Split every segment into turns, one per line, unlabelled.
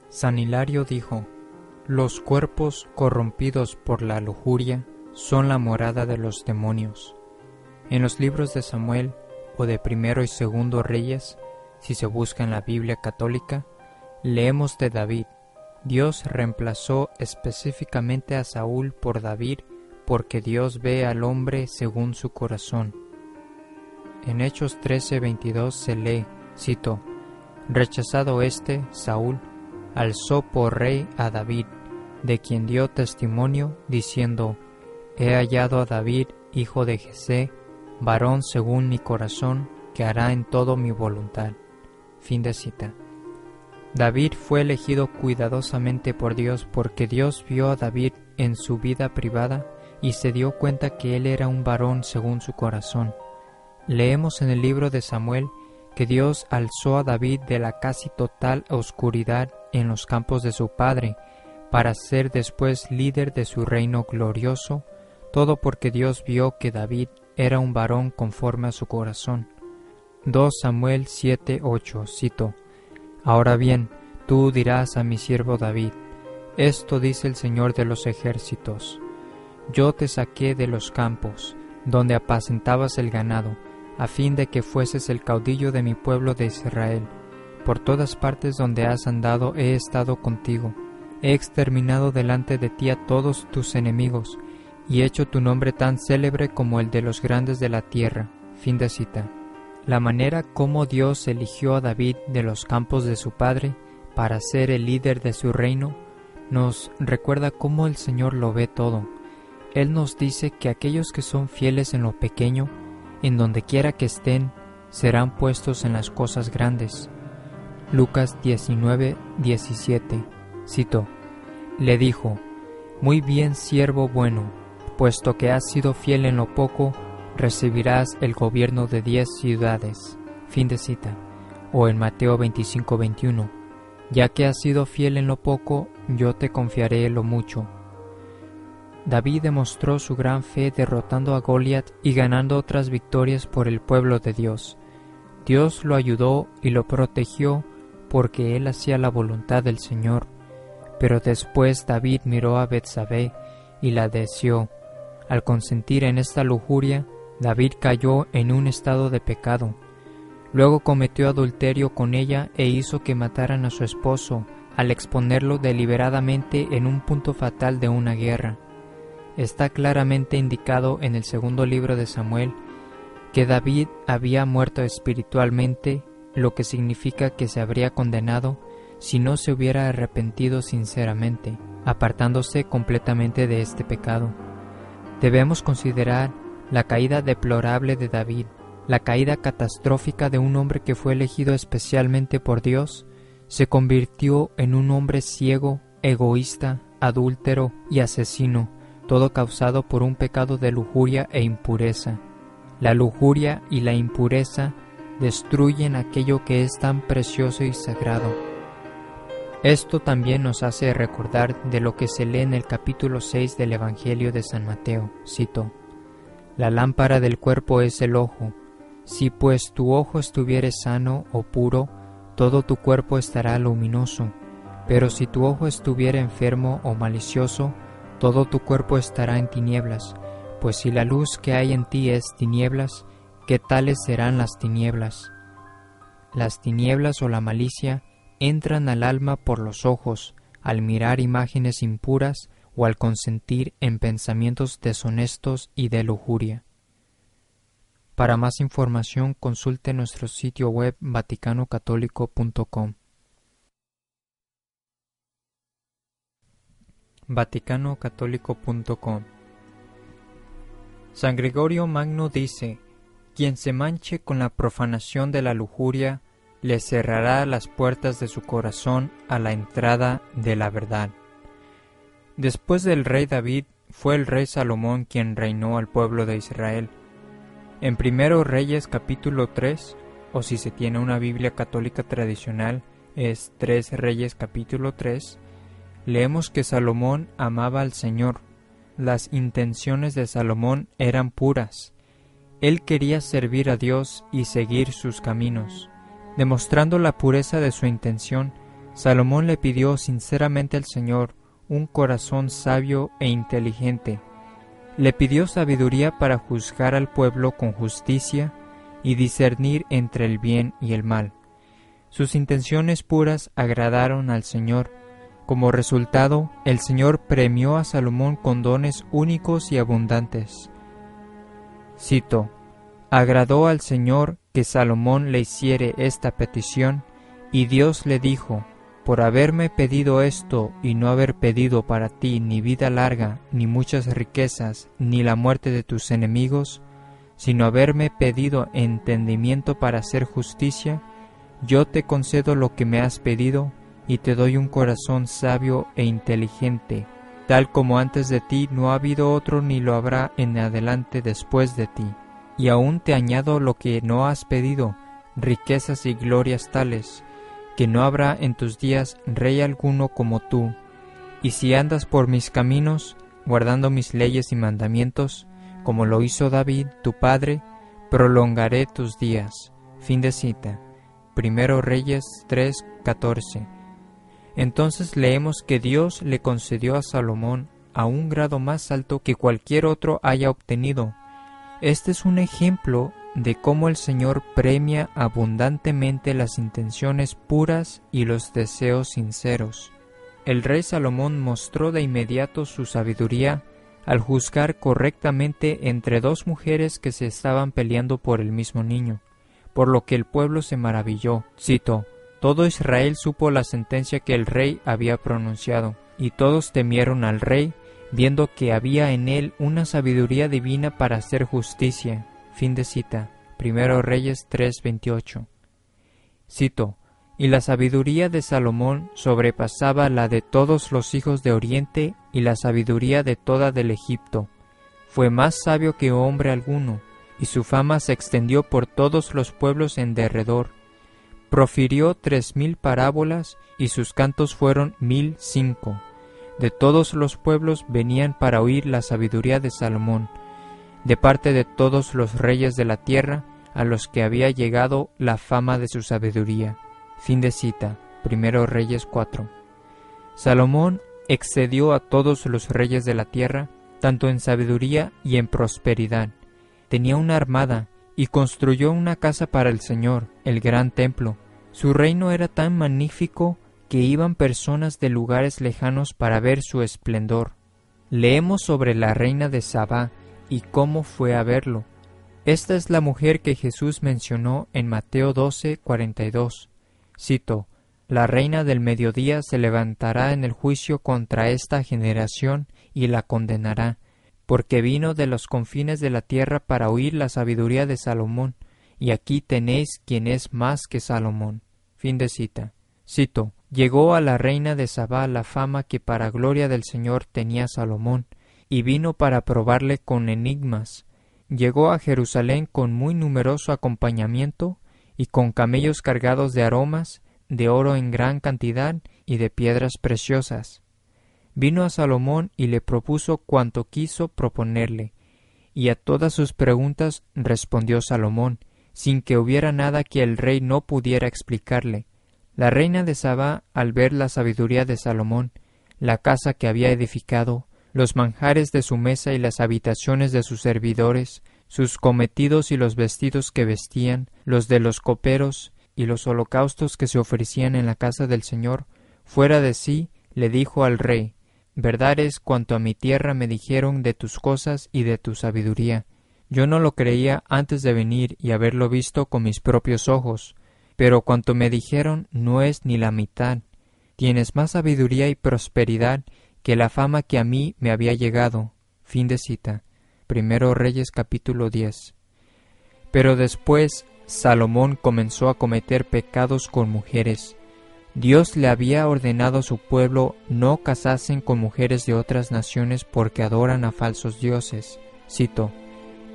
San Hilario dijo: los cuerpos corrompidos por la lujuria son la morada de los demonios. En los libros de Samuel o de Primero y Segundo Reyes, si se busca en la Biblia católica, leemos de David: Dios reemplazó específicamente a Saúl por David porque Dios ve al hombre según su corazón. En Hechos 13:22 se lee, cito: rechazado Saúl, alzó por rey a David, de quien dio testimonio, diciendo: he hallado a David, hijo de Jesé, varón según mi corazón, que hará en todo mi voluntad. Fin de cita. David fue elegido cuidadosamente por Dios porque Dios vio a David en su vida privada y se dio cuenta que él era un varón según su corazón. Leemos en el libro de Samuel que Dios alzó a David de la casi total oscuridad en los campos de su padre, para ser después líder de su reino glorioso, todo porque Dios vio que David era un varón conforme a su corazón. 2 Samuel 7:8, cito: ahora bien, tú dirás a mi siervo David: esto dice el Señor de los ejércitos: yo te saqué de los campos, donde apacentabas el ganado, a fin de que fueses el caudillo de mi pueblo de Israel. Por todas partes donde has andado he estado contigo. He exterminado delante de ti a todos tus enemigos, y hecho tu nombre tan célebre como el de los grandes de la tierra. Fin de cita. La manera como Dios eligió a David de los campos de su padre para ser el líder de su reino nos recuerda cómo el Señor lo ve todo. Él nos dice que aquellos que son fieles en lo pequeño, en donde quiera que estén, serán puestos en las cosas grandes. Lucas 19:17, cito: le dijo: muy bien, siervo bueno, puesto que has sido fiel en lo poco, recibirás el gobierno de 10 ciudades. Fin de cita. O en Mateo 25:21, ya que has sido fiel en lo poco, yo te confiaré lo mucho. David demostró su gran fe derrotando a Goliat y ganando otras victorias por el pueblo de Dios. Dios lo ayudó y lo protegió porque él hacía la voluntad del Señor. Pero después David miró a Betsabé y la deseó. Al consentir en esta lujuria, David cayó en un estado de pecado. Luego cometió adulterio con ella e hizo que mataran a su esposo, al exponerlo deliberadamente en un punto fatal de una guerra. Está claramente indicado en el segundo libro de Samuel que David había muerto espiritualmente, lo que significa que se habría condenado si no se hubiera arrepentido sinceramente, apartándose completamente de este pecado. Debemos considerar la caída deplorable de David, la caída catastrófica de un hombre que fue elegido especialmente por Dios. Se convirtió en un hombre ciego, egoísta, adúltero y asesino, todo causado por un pecado de lujuria e impureza. La lujuria y la impureza destruyen aquello que es tan precioso y sagrado. Esto también nos hace recordar de lo que se lee en el capítulo 6 del Evangelio de San Mateo, cito: la lámpara del cuerpo es el ojo. Si pues tu ojo estuviere sano o puro, todo tu cuerpo estará luminoso. Pero si tu ojo estuviere enfermo o malicioso, todo tu cuerpo estará en tinieblas. Pues si la luz que hay en ti es tinieblas, ¿qué tales serán las tinieblas? Las tinieblas o la malicia entran al alma por los ojos, al mirar imágenes impuras o al consentir en pensamientos deshonestos y de lujuria. Para más información consulte nuestro sitio web vaticanocatólico.com. vaticanocatólico.com. San Gregorio Magno dice: quien se manche con la profanación de la lujuria, le cerrará las puertas de su corazón a la entrada de la verdad. Después del rey David, fue el rey Salomón quien reinó al pueblo de Israel. En 1 Reyes capítulo 3, o si se tiene una Biblia católica tradicional, es 3 Reyes capítulo 3, leemos que Salomón amaba al Señor. Las intenciones de Salomón eran puras. Él quería servir a Dios y seguir sus caminos. Demostrando la pureza de su intención, Salomón le pidió sinceramente al Señor un corazón sabio e inteligente. Le pidió sabiduría para juzgar al pueblo con justicia y discernir entre el bien y el mal. Sus intenciones puras agradaron al Señor. Como resultado, el Señor premió a Salomón con dones únicos y abundantes. Cito: agradó al Señor que Salomón le hiciere esta petición, y Dios le dijo: por haberme pedido esto y no haber pedido para ti ni vida larga, ni muchas riquezas, ni la muerte de tus enemigos, sino haberme pedido entendimiento para hacer justicia, yo te concedo lo que me has pedido, y te doy un corazón sabio e inteligente, tal como antes de ti no ha habido otro ni lo habrá en adelante después de ti. Y aún te añado lo que no has pedido, riquezas y glorias tales, que no habrá en tus días rey alguno como tú. Y si andas por mis caminos, guardando mis leyes y mandamientos, como lo hizo David, tu padre, prolongaré tus días. Fin de cita. Primero Reyes 3:14. Entonces leemos que Dios le concedió a Salomón a un grado más alto que cualquier otro haya obtenido. Este es un ejemplo de cómo el Señor premia abundantemente las intenciones puras y los deseos sinceros. El rey Salomón mostró de inmediato su sabiduría al juzgar correctamente entre dos mujeres que se estaban peleando por el mismo niño, por lo que el pueblo se maravilló. Cito: todo Israel supo la sentencia que el rey había pronunciado, y todos temieron al rey, viendo que había en él una sabiduría divina para hacer justicia. Fin de cita. Primero Reyes 3:28. Cito: y la sabiduría de Salomón sobrepasaba la de todos los hijos de Oriente y la sabiduría de toda del Egipto. Fue más sabio que hombre alguno, y su fama se extendió por todos los pueblos en derredor. Profirió 3000 parábolas, y sus cantos fueron 1005. De todos los pueblos venían para oír la sabiduría de Salomón, de parte de todos los reyes de la tierra, a los que había llegado la fama de su sabiduría. Fin de cita. Primero Reyes 4. Salomón excedió a todos los reyes de la tierra, tanto en sabiduría y en prosperidad. Tenía una armada, y construyó una casa para el Señor, el gran templo. Su reino era tan magnífico que iban personas de lugares lejanos para ver su esplendor. Leemos sobre la reina de Sabá y cómo fue a verlo. Esta es la mujer que Jesús mencionó en Mateo 12:42. Cito: la reina del mediodía se levantará en el juicio contra esta generación y la condenará, porque vino de los confines de la tierra para oír la sabiduría de Salomón, y aquí tenéis quien es más que Salomón. Fin de cita. Cito: llegó a la reina de Sabá la fama que para gloria del Señor tenía Salomón, y vino para probarle con enigmas. Llegó a Jerusalén con muy numeroso acompañamiento, y con camellos cargados de aromas, de oro en gran cantidad, y de piedras preciosas. Vino a Salomón y le propuso cuanto quiso proponerle, y a todas sus preguntas respondió Salomón, sin que hubiera nada que el rey no pudiera explicarle. La reina de Sabá, al ver la sabiduría de Salomón, la casa que había edificado, los manjares de su mesa y las habitaciones de sus servidores, sus cometidos y los vestidos que vestían, los de los coperos y los holocaustos que se ofrecían en la casa del Señor, fuera de sí, le dijo al rey: verdad es cuanto a mi tierra me dijeron de tus cosas y de tu sabiduría. Yo no lo creía antes de venir y haberlo visto con mis propios ojos, pero cuanto me dijeron no es ni la mitad. Tienes más sabiduría y prosperidad que la fama que a mí me había llegado. Fin de cita. Primero Reyes capítulo 10. Pero después Salomón comenzó a cometer pecados con mujeres. Dios le había ordenado a su pueblo no casasen con mujeres de otras naciones porque adoran a falsos dioses. Cito: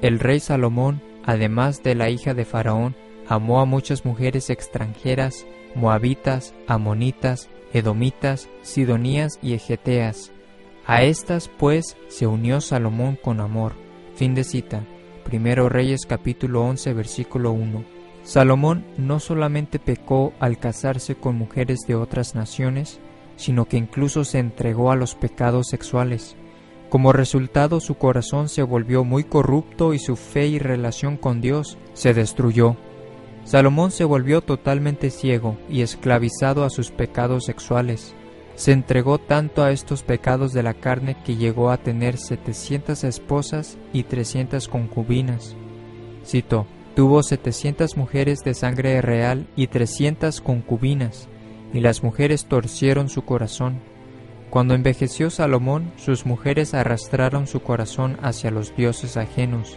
el rey Salomón, además de la hija de Faraón, amó a muchas mujeres extranjeras, moabitas, amonitas, edomitas, sidonías y egeteas. A estas, pues, se unió Salomón con amor. Fin de cita. Primero Reyes capítulo 11, versículo 1. Salomón no solamente pecó al casarse con mujeres de otras naciones, sino que incluso se entregó a los pecados sexuales. Como resultado, su corazón se volvió muy corrupto y su fe y relación con Dios se destruyó. Salomón se volvió totalmente ciego y esclavizado a sus pecados sexuales. Se entregó tanto a estos pecados de la carne que llegó a tener 700 esposas y 300 concubinas. Cito: tuvo 700 mujeres de sangre real y 300 concubinas, y las mujeres torcieron su corazón. Cuando envejeció Salomón, sus mujeres arrastraron su corazón hacia los dioses ajenos,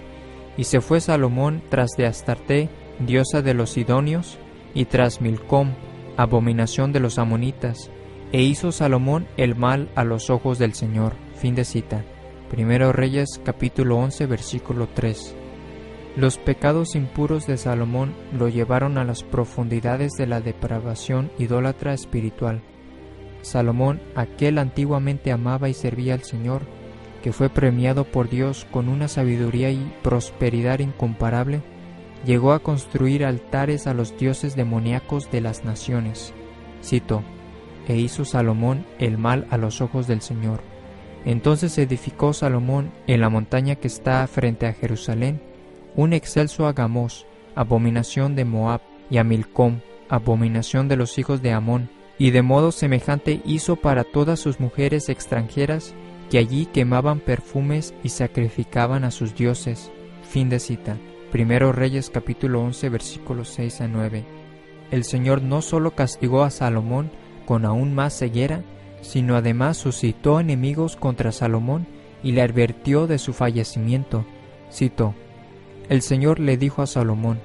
y se fue Salomón tras de Astarte, diosa de los sidonios, y tras Milcom, abominación de los amonitas, e hizo Salomón el mal a los ojos del Señor. Fin de cita. Primero Reyes capítulo 11 versículo 3. Los pecados impuros de Salomón lo llevaron a las profundidades de la depravación idólatra espiritual. Salomón, aquel antiguamente amaba y servía al Señor, que fue premiado por Dios con una sabiduría y prosperidad incomparable, llegó a construir altares a los dioses demoníacos de las naciones. Cito: e hizo Salomón el mal a los ojos del Señor. Entonces edificó Salomón en la montaña que está frente a Jerusalén un excelso Agamos, abominación de Moab, y a Milcom, abominación de los hijos de Amón, y de modo semejante hizo para todas sus mujeres extranjeras que allí quemaban perfumes y sacrificaban a sus dioses. Fin de cita. Primero Reyes capítulo 11 versículos 6 a 9. El Señor no solo castigó a Salomón con aún más ceguera, sino además suscitó enemigos contra Salomón y le advirtió de su fallecimiento. Cito: el Señor le dijo a Salomón: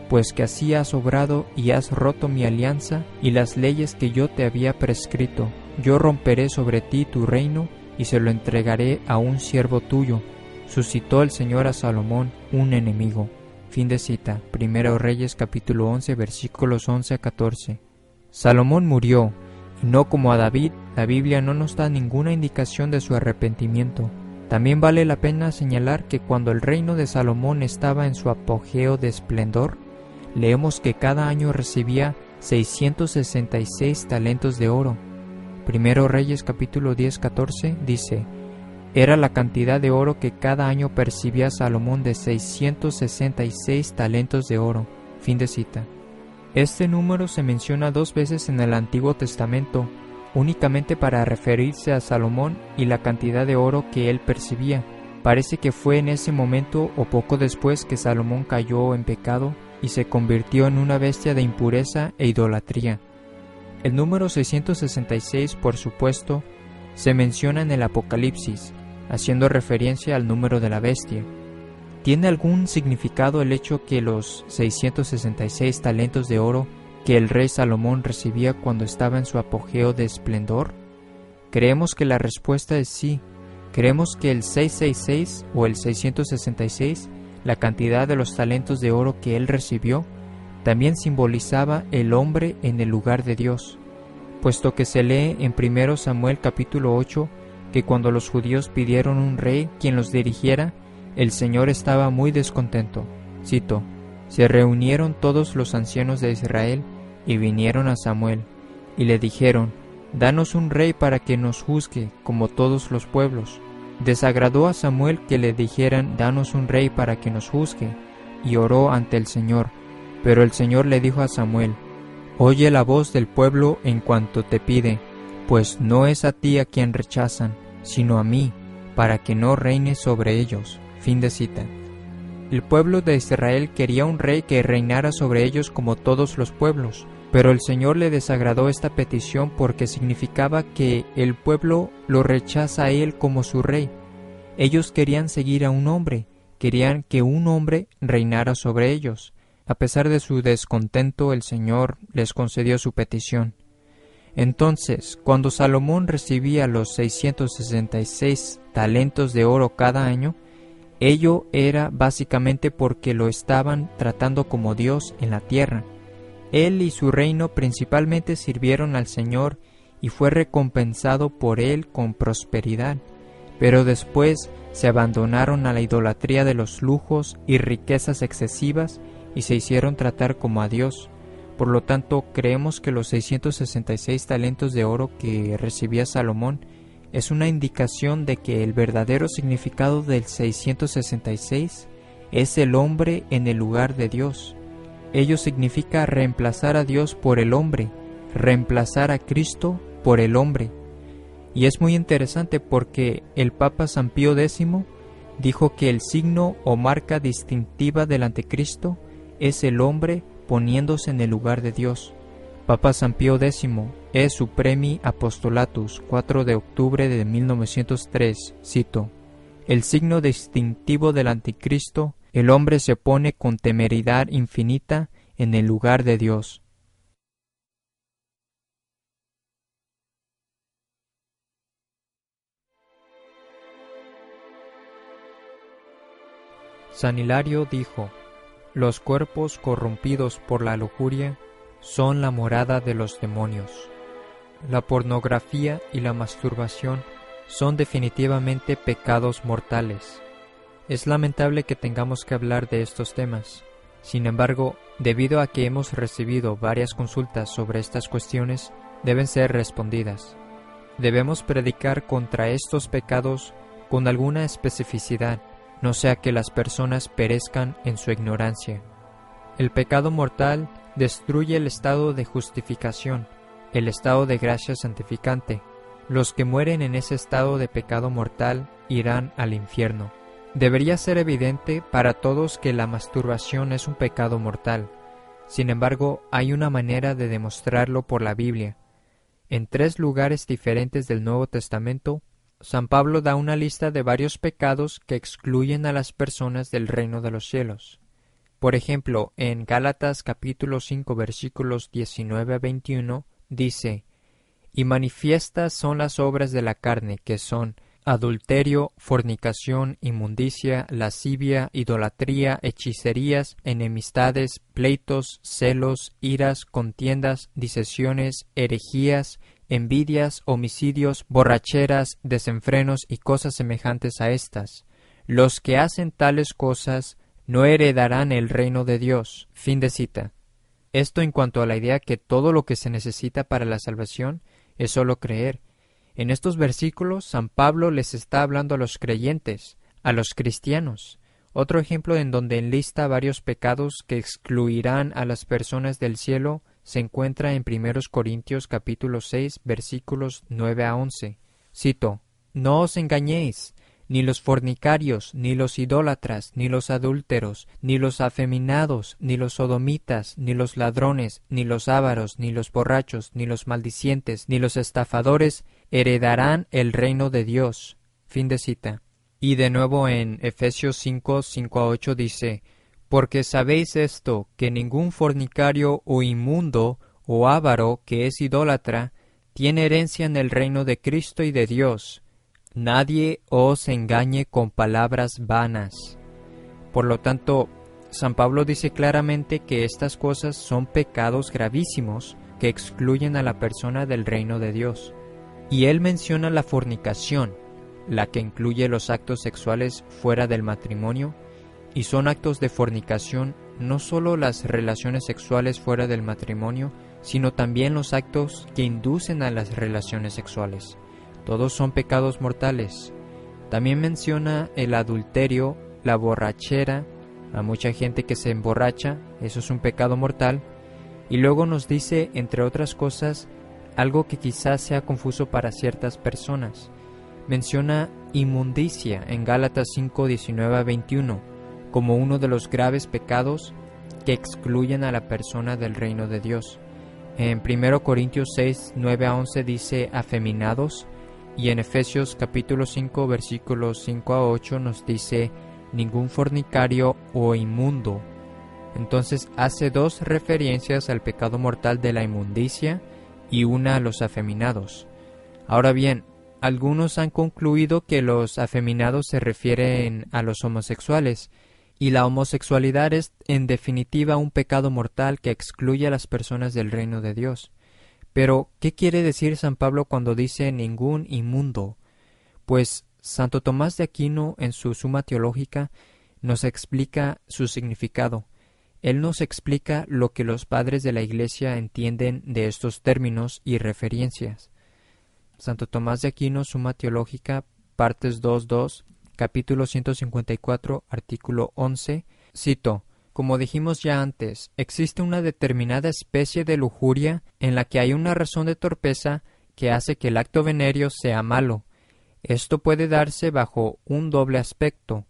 pues que así has obrado y has roto mi alianza y las leyes que yo te había prescrito, yo romperé sobre ti tu reino y se lo entregaré a un siervo tuyo. Suscitó el Señor a Salomón un enemigo. Fin de cita. Primero Reyes capítulo 11 versículos 11 a 14. Salomón murió, y no como a David, la Biblia no nos da ninguna indicación de su arrepentimiento. También vale la pena señalar que cuando el reino de Salomón estaba en su apogeo de esplendor, leemos que cada año recibía 666 talentos de oro. Primero Reyes capítulo 10-14 dice: era la cantidad de oro que cada año percibía Salomón de 666 talentos de oro. Fin de cita. Este número se menciona 2 veces en el Antiguo Testamento, únicamente para referirse a Salomón y la cantidad de oro que él percibía. Parece que fue en ese momento o poco después que Salomón cayó en pecado y se convirtió en una bestia de impureza e idolatría. El número 666, por supuesto, se menciona en el Apocalipsis, haciendo referencia al número de la bestia. ¿Tiene algún significado el hecho que los 666 talentos de oro que el rey Salomón recibía cuando estaba en su apogeo de esplendor? Creemos que la respuesta es sí. Creemos que el 666 o el 666, la cantidad de los talentos de oro que él recibió, también simbolizaba el hombre en el lugar de Dios, puesto que se lee en 1 Samuel capítulo 8 que cuando los judíos pidieron un rey quien los dirigiera, el Señor estaba muy descontento. Cito: se reunieron todos los ancianos de Israel y vinieron a Samuel, y le dijeron: danos un rey para que nos juzgue como todos los pueblos. Desagradó a Samuel que le dijeran: danos un rey para que nos juzgue, y oró ante el Señor. Pero el Señor le dijo a Samuel: oye la voz del pueblo en cuanto te pide, pues no es a ti a quien rechazan, sino a mí, para que no reines sobre ellos. Fin de cita. El pueblo de Israel quería un rey que reinara sobre ellos como todos los pueblos, pero el Señor le desagradó esta petición porque significaba que el pueblo lo rechaza a él como su rey. Ellos querían seguir a un hombre, querían que un hombre reinara sobre ellos. A pesar de su descontento, el Señor les concedió su petición. Entonces, cuando Salomón recibía los 666 talentos de oro cada año, ello era básicamente porque lo estaban tratando como Dios en la tierra. Él y su reino principalmente sirvieron al Señor y fue recompensado por él con prosperidad, pero después se abandonaron a la idolatría de los lujos y riquezas excesivas y se hicieron tratar como a Dios. Por lo tanto, creemos que los 666 talentos de oro que recibía Salomón es una indicación de que el verdadero significado del 666 es el hombre en el lugar de Dios. Ello significa reemplazar a Dios por el hombre, reemplazar a Cristo por el hombre. Y es muy interesante porque el Papa San Pío X dijo que el signo o marca distintiva del anticristo es el hombre poniéndose en el lugar de Dios. Papa San Pío X, es Supremi Apostolatus, 4 de octubre de 1903, cito: el signo distintivo del anticristo, el hombre se pone con temeridad infinita en el lugar de Dios. San Hilario dijo: los cuerpos corrompidos por la lujuria son la morada de los demonios. La pornografía y la masturbación son definitivamente pecados mortales. Es lamentable que tengamos que hablar de estos temas. Sin embargo, debido a que hemos recibido varias consultas sobre estas cuestiones, deben ser respondidas. Debemos predicar contra estos pecados con alguna especificidad, no sea que las personas perezcan en su ignorancia. El pecado mortal destruye el estado de justificación, el estado de gracia santificante. Los que mueren en ese estado de pecado mortal irán al infierno. Debería ser evidente para todos que la masturbación es un pecado mortal. Sin embargo, hay una manera de demostrarlo por la Biblia. En 3 lugares diferentes del Nuevo Testamento, San Pablo da una lista de varios pecados que excluyen a las personas del reino de los cielos. Por ejemplo, en Gálatas capítulo 5 versículos 19 a 21 dice: y manifiestas son las obras de la carne, que son adulterio, fornicación, inmundicia, lascivia, idolatría, hechicerías, enemistades, pleitos, celos, iras, contiendas, disensiones, herejías, envidias, homicidios, borracheras, desenfrenos y cosas semejantes a estas. Los que hacen tales cosas no heredarán el reino de Dios. Fin de cita. Esto en cuanto a la idea que todo lo que se necesita para la salvación es solo creer. En estos versículos, San Pablo les está hablando a los creyentes, a los cristianos. Otro ejemplo en donde enlista varios pecados que excluirán a las personas del cielo se encuentra en 1 Corintios capítulo 6 versículos 9 a 11. Cito: no os engañéis, ni los fornicarios, ni los idólatras, ni los adúlteros, ni los afeminados, ni los sodomitas, ni los ladrones, ni los ávaros, ni los borrachos, ni los maldicientes, ni los estafadores heredarán el reino de Dios. Fin de cita. Y de nuevo en Efesios 5, 5 a 8 dice: porque sabéis esto, que ningún fornicario o inmundo o avaro que es idólatra tiene herencia en el reino de Cristo y de Dios. Nadie os engañe con palabras vanas. Por lo tanto, San Pablo dice claramente que estas cosas son pecados gravísimos que excluyen a la persona del reino de Dios. Y él menciona la fornicación, la que incluye los actos sexuales fuera del matrimonio, y son actos de fornicación no solo las relaciones sexuales fuera del matrimonio, sino también los actos que inducen a las relaciones sexuales. Todos son pecados mortales. También menciona el adulterio, la borrachera, a mucha gente que se emborracha, eso es un pecado mortal, y luego nos dice, entre otras cosas, algo que quizás sea confuso para ciertas personas. Menciona inmundicia en Gálatas 5, 19 a 21, como uno de los graves pecados que excluyen a la persona del reino de Dios. En 1 Corintios 6, 9 a 11 dice afeminados, y en Efesios capítulo 5 versículos 5 a 8 nos dice ningún fornicario o inmundo. Entonces hace 2 referencias al pecado mortal de la inmundicia y una a los afeminados. Ahora bien, algunos han concluido que los afeminados se refieren a los homosexuales, y la homosexualidad es en definitiva un pecado mortal que excluye a las personas del reino de Dios. Pero, ¿qué quiere decir San Pablo cuando dice ningún inmundo? Pues Santo Tomás de Aquino en su Suma Teológica nos explica su significado. él nos explica lo que los padres de la Iglesia entienden de estos términos y referencias. Santo Tomás de Aquino, Suma Teológica, partes 2.2, capítulo 154, artículo 11, cito: como dijimos ya antes, existe una determinada especie de lujuria en la que hay una razón de torpeza que hace que el acto venéreo sea malo. Esto puede darse bajo un doble aspecto.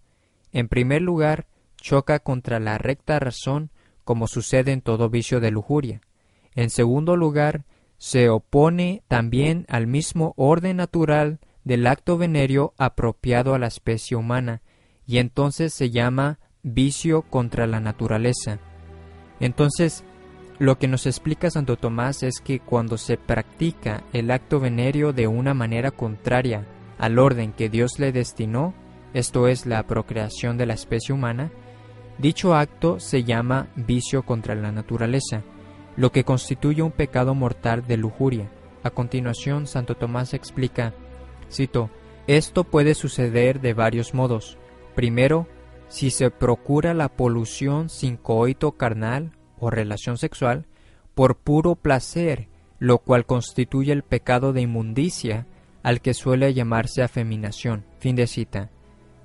En primer lugar, choca contra la recta razón, como sucede en todo vicio de lujuria. En segundo lugar, se opone también al mismo orden natural del acto venéreo apropiado a la especie humana, y entonces se llama vicio contra la naturaleza. Entonces, lo que nos explica Santo Tomás es que cuando se practica el acto venéreo de una manera contraria al orden que Dios le destinó, esto es la procreación de la especie humana, dicho acto se llama vicio contra la naturaleza, lo que constituye un pecado mortal de lujuria. A continuación, Santo Tomás explica, cito: esto puede suceder de varios modos. Primero, si se procura la polución sin coito carnal o relación sexual, por puro placer, lo cual constituye el pecado de inmundicia, al que suele llamarse afeminación. Fin de cita.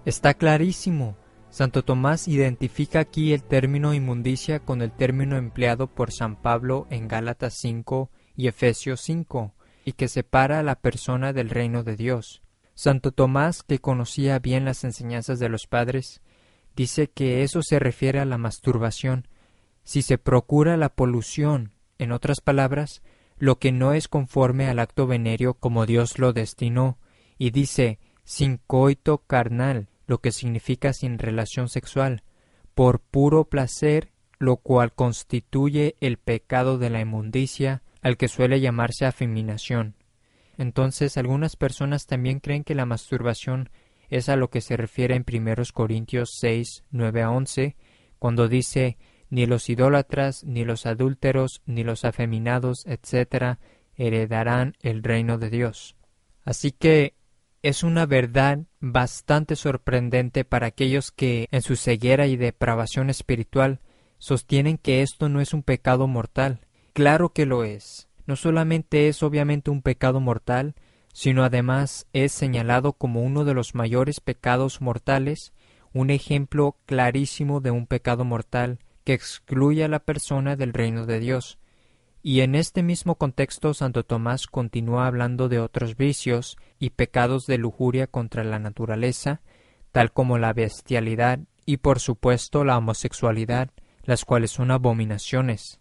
Está clarísimo. Santo Tomás identifica aquí el término inmundicia con el término empleado por San Pablo en Gálatas 5 y Efesios 5, y que separa a la persona del reino de Dios. Santo Tomás, que conocía bien las enseñanzas de los padres, dice que eso se refiere a la masturbación, si se procura la polución, en otras palabras, lo que no es conforme al acto venéreo como Dios lo destinó, y dice sin coito carnal, lo que significa sin relación sexual, por puro placer, lo cual constituye el pecado de la inmundicia, al que suele llamarse afeminación. Entonces, algunas personas también creen que la masturbación es a lo que se refiere en 1 Corintios 6, 9 a 11, cuando dice: ni los idólatras, ni los adúlteros, ni los afeminados, etc., heredarán el reino de Dios. Así que es una verdad bastante sorprendente para aquellos que, en su ceguera y depravación espiritual, sostienen que esto no es un pecado mortal. Claro que lo es. No solamente es obviamente un pecado mortal, sino además es señalado como uno de los mayores pecados mortales, un ejemplo clarísimo de un pecado mortal que excluye a la persona del reino de Dios. Y en este mismo contexto Santo Tomás continúa hablando de otros vicios y pecados de lujuria contra la naturaleza, tal como la bestialidad y por supuesto la homosexualidad, las cuales son abominaciones.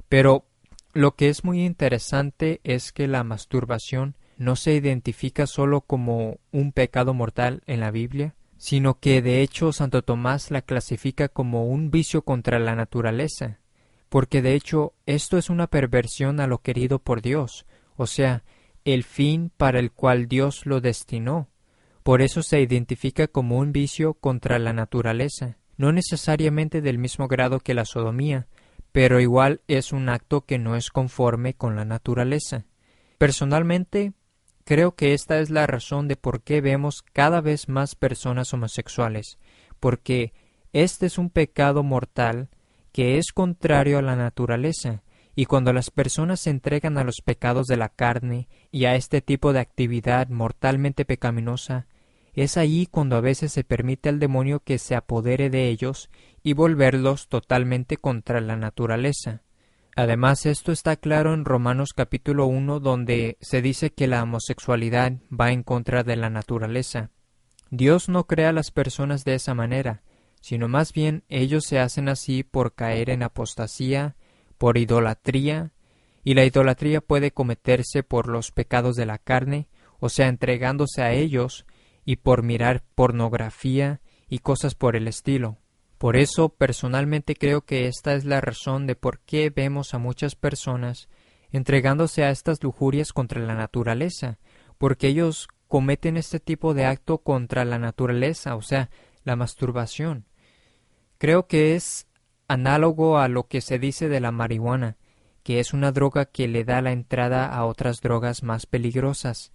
Pero lo que es muy interesante es que la masturbación no se identifica solo como un pecado mortal en la Biblia, sino que de hecho Santo Tomás la clasifica como un vicio contra la naturaleza, porque de hecho esto es una perversión a lo querido por Dios, o sea, el fin para el cual Dios lo destinó. Por eso se identifica como un vicio contra la naturaleza, no necesariamente del mismo grado que la sodomía, pero igual es un acto que no es conforme con la naturaleza. Personalmente, creo que esta es la razón de por qué vemos cada vez más personas homosexuales, porque este es un pecado mortal que es contrario a la naturaleza, y cuando las personas se entregan a los pecados de la carne y a este tipo de actividad mortalmente pecaminosa, es ahí cuando a veces se permite al demonio que se apodere de ellos y volverlos totalmente contra la naturaleza. Además, esto está claro en Romanos capítulo 1, donde se dice que la homosexualidad va en contra de la naturaleza. Dios no crea a las personas de esa manera, sino más bien ellos se hacen así por caer en apostasía, por idolatría, y la idolatría puede cometerse por los pecados de la carne, o sea, entregándose a ellos, y por mirar pornografía y cosas por el estilo. Por eso, personalmente creo que esta es la razón de por qué vemos a muchas personas entregándose a estas lujurias contra la naturaleza, porque ellos cometen este tipo de acto contra la naturaleza, o sea, la masturbación. Creo que es análogo a lo que se dice de la marihuana, que es una droga que le da la entrada a otras drogas más peligrosas,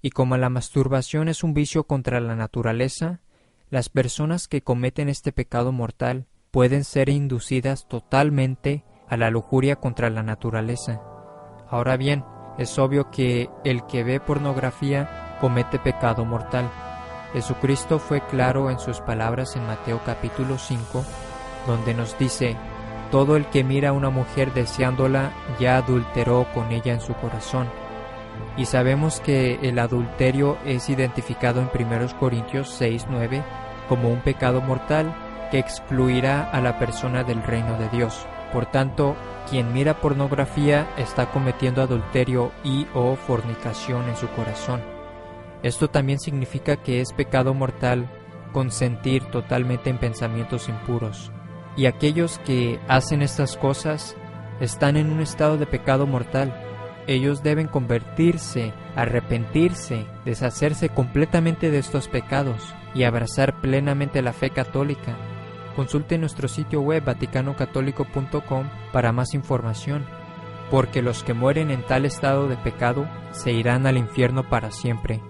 y como la masturbación es un vicio contra la naturaleza, las personas que cometen este pecado mortal pueden ser inducidas totalmente a la lujuria contra la naturaleza. Ahora bien, es obvio que el que ve pornografía comete pecado mortal. Jesucristo fue claro en sus palabras en Mateo capítulo 5, donde nos dice: todo el que mira a una mujer deseándola ya adulteró con ella en su corazón. Y sabemos que el adulterio es identificado en 1 Corintios 6:9 como un pecado mortal que excluirá a la persona del reino de Dios. Por tanto, quien mira pornografía está cometiendo adulterio y o fornicación en su corazón. Esto también significa que es pecado mortal consentir totalmente en pensamientos impuros. Y aquellos que hacen estas cosas están en un estado de pecado mortal. Ellos deben convertirse, arrepentirse, deshacerse completamente de estos pecados y abrazar plenamente la fe católica. Consulte nuestro sitio web vaticanocatólico.com para más información, porque los que mueren en tal estado de pecado se irán al infierno para siempre.